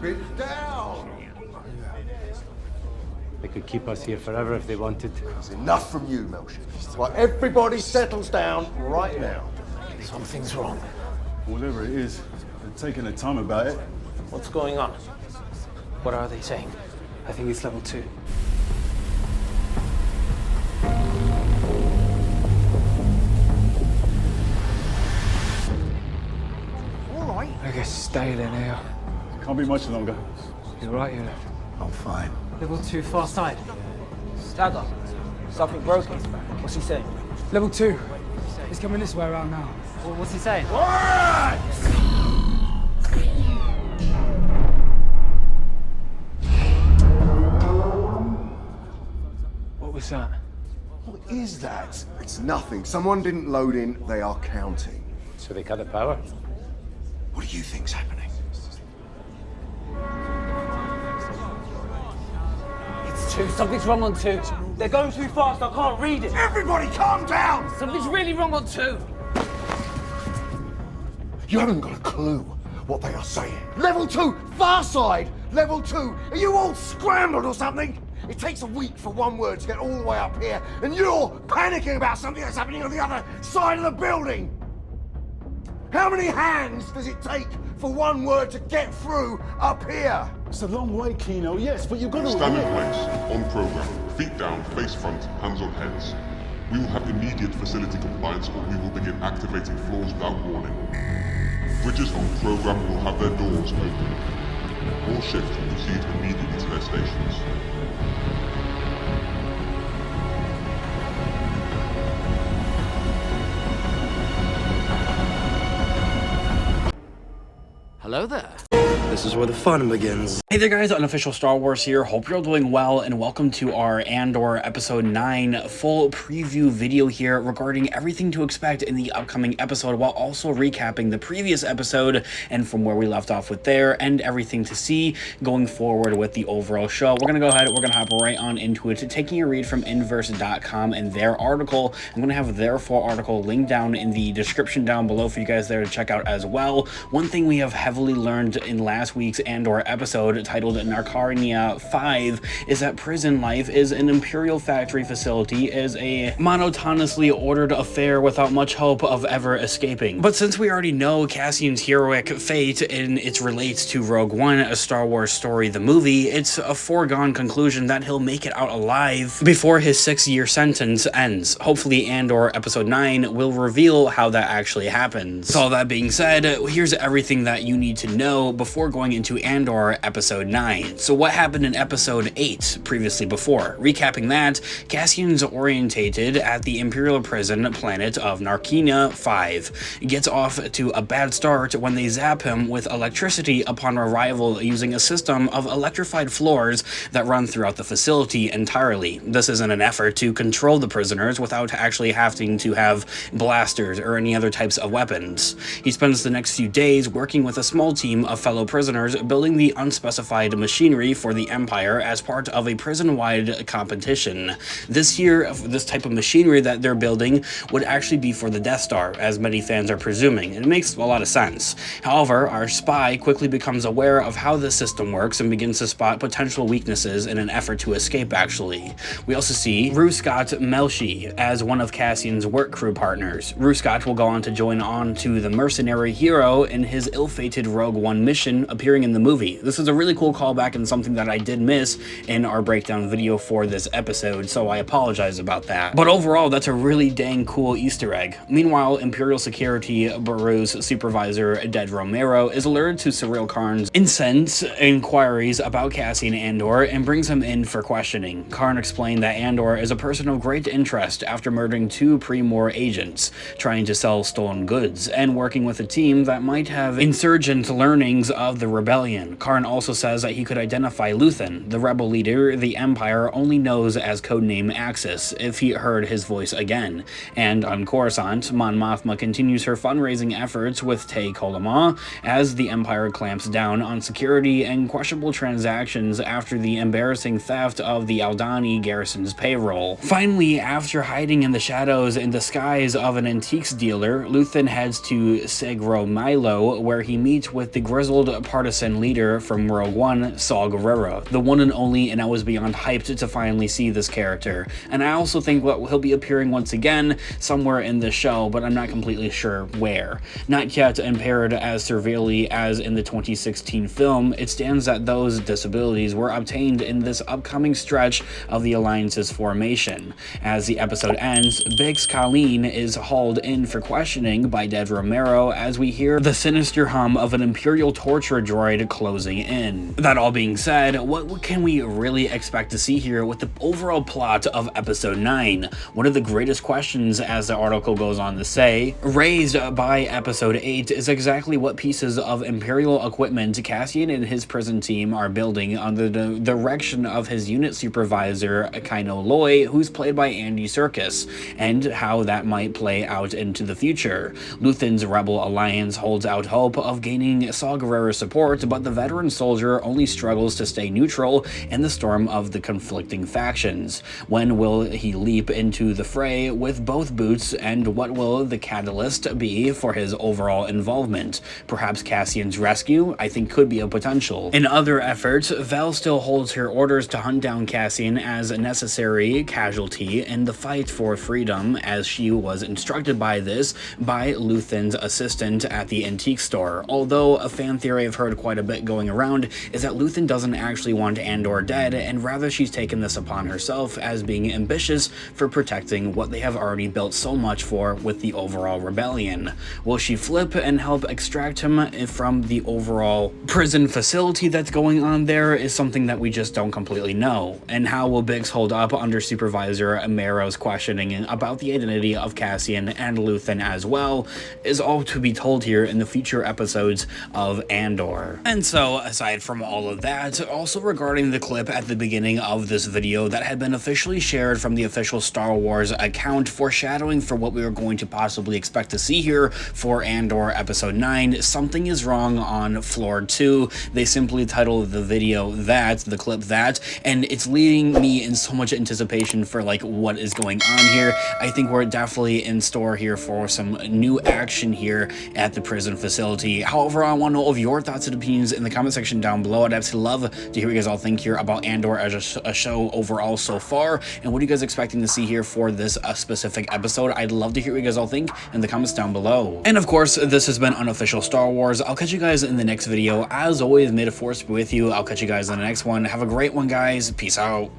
Keep it down! They could keep us here forever if they wanted. It's enough from you, Melcher. Right, everybody settles down right now. Something's wrong. Whatever it is, they're taking their time about it. What's going on? What are they saying? I think it's level 2. All right. I guess stay there now. Can't be much longer. You're right, you know. I'm fine. Level 2, far side. Stagger. Something broken. What's he saying? Level 2. He's coming this way around now. What's he saying? What was that? What is that? It's nothing. Someone didn't load in. They are counting. So they cut the power? What do you think's happening? It's 2. Something's wrong on 2. They're going too fast. I can't read it. Everybody calm down! Something's really wrong on 2. You haven't got a clue what they are saying. Level 2, far side! Level 2, are you all scrambled or something? It takes a week for one word to get all the way up here, and you're panicking about something that's happening on the other side of the building! How many hands does it take for one word to get through up here? It's a long way, Kino, yes, but you've got to... Stand in place, on program, feet down, face front, hands on heads. We will have immediate facility compliance or we will begin activating floors without warning. Bridges on program will have their doors open. All shifts will proceed immediately to their stations. Hello there. This is where the fun begins. Hey there guys, Unofficial Star Wars here. Hope you're all doing well and welcome to our Andor Episode 9 full preview video here regarding everything to expect in the upcoming episode while also recapping the previous episode and from where we left off with there and everything to see going forward with the overall show. We're going to go ahead, we're going to hop right on into it, taking a read from Inverse.com and their article. I'm going to have their full article linked down in the description down below for you guys there to check out as well. One thing we have heavily learned in last week's Andor episode titled Narcarnia 5 is that prison life is an Imperial factory facility, is a monotonously ordered affair without much hope of ever escaping. But since we already know Cassian's heroic fate and it relates to Rogue One, a Star Wars story, the movie, it's a foregone conclusion that he'll make it out alive before his 6-year sentence ends. Hopefully Andor Episode 9 will reveal how that actually happens. So all that being said, here's everything that you need to know before going into Andor Episode 9. So what happened in Episode 8 previously before? Recapping that, Cassian's orientated at the Imperial prison planet of Narcarnia 5. Gets off to a bad start when they zap him with electricity upon arrival using a system of electrified floors that run throughout the facility entirely. This is in an effort to control the prisoners without actually having to have blasters or any other types of weapons. He spends the next few days working with a small team of fellow prisoners building the unspecified machinery for the Empire as part of a prison-wide competition. This year, this type of machinery that they're building would actually be for the Death Star, as many fans are presuming. It makes a lot of sense. However, our spy quickly becomes aware of how this system works and begins to spot potential weaknesses in an effort to escape, actually. We also see Ruscott Melshi as one of Cassian's work crew partners. Ruscott will go on to join on to the mercenary hero in his ill-fated Rogue One mission appearing in the movie. This is a really cool callback and something that I did miss in our breakdown video for this episode, so I apologize about that. But overall, that's a really dang cool Easter egg. Meanwhile, Imperial Security Bureau's supervisor, Ded Romero, is alerted to Cyril Karn's incensed inquiries about Cassian Andor and brings him in for questioning. Karn explained that Andor is a person of great interest after murdering 2 Pre-Mor agents, trying to sell stolen goods, and working with a team that might have insurgent learnings of the rebellion. Karn also says that he could identify Luthen, the rebel leader the Empire only knows as codename Axis, if he heard his voice again. And on Coruscant, Mon Mothma continues her fundraising efforts with Tay Kolama as the Empire clamps down on security and questionable transactions after the embarrassing theft of the Aldhani garrison's payroll. Finally, after hiding in the shadows in disguise of an antiques dealer, Luthen heads to Segro Milo, where he meets with the grizzled partisan leader from Rogue One, Saw Gerrera, the one and only, and I was beyond hyped to finally see this character. And I also think that he'll be appearing once again somewhere in the show, but I'm not completely sure where. Not yet impaired as severely as in the 2016 film, it stands that those disabilities were obtained in this upcoming stretch of the Alliance's formation. As the episode ends, Biggs Colleen is hauled in for questioning by Dev Romero as we hear the sinister hum of an Imperial torture droid closing in. That all being said, what can we really expect to see here with the overall plot of episode 9? One of the greatest questions, as the article goes on to say, raised by episode 8 is exactly what pieces of Imperial equipment Cassian and his prison team are building under the direction of his unit supervisor, Kaino Loy, who's played by Andy Serkis, and how that might play out into the future. Luthen's Rebel Alliance holds out hope of gaining Saw Gerrera's support, but the veteran soldier only struggles to stay neutral in the storm of the conflicting factions. When will he leap into the fray with both boots, and what will the catalyst be for his overall involvement? Perhaps Cassian's rescue, I think, could be a potential. In other efforts, Vel still holds her orders to hunt down Cassian as a necessary casualty in the fight for freedom, as she was instructed by Luthen's assistant at the antique store. Although a fan theory I've heard quite a bit going around is that Luthen doesn't actually want Andor dead, and rather she's taken this upon herself as being ambitious for protecting what they have already built so much for with the overall rebellion. Will she flip and help extract him from the overall prison facility that's going on there is something that we just don't completely know. And how will Biggs hold up under Supervisor Mero's questioning about the identity of Cassian and Luthen as well is all to be told here in the future episodes of Andor. And so, aside from all of that, also regarding the clip at the beginning of this video that had been officially shared from the official Star Wars account foreshadowing for what we were going to possibly expect to see here for Andor episode 9, something is wrong on floor 2. They simply titled the video that, the clip that, and it's leading me in so much anticipation for like what is going on here. I think we're definitely in store here for some new action here at the prison facility. However, I want to know of your thoughts and opinions in the comment section down below. I'd absolutely love to hear what you guys all think here about Andor as a show overall so far, and what are you guys expecting to see here for this specific episode. I'd love to hear what you guys all think in the comments down below. And of course, this has been Unofficial Star Wars. I'll catch you guys in the next video. As always, may the Force be with you. I'll catch you guys in the next one. Have a great one, guys. Peace out.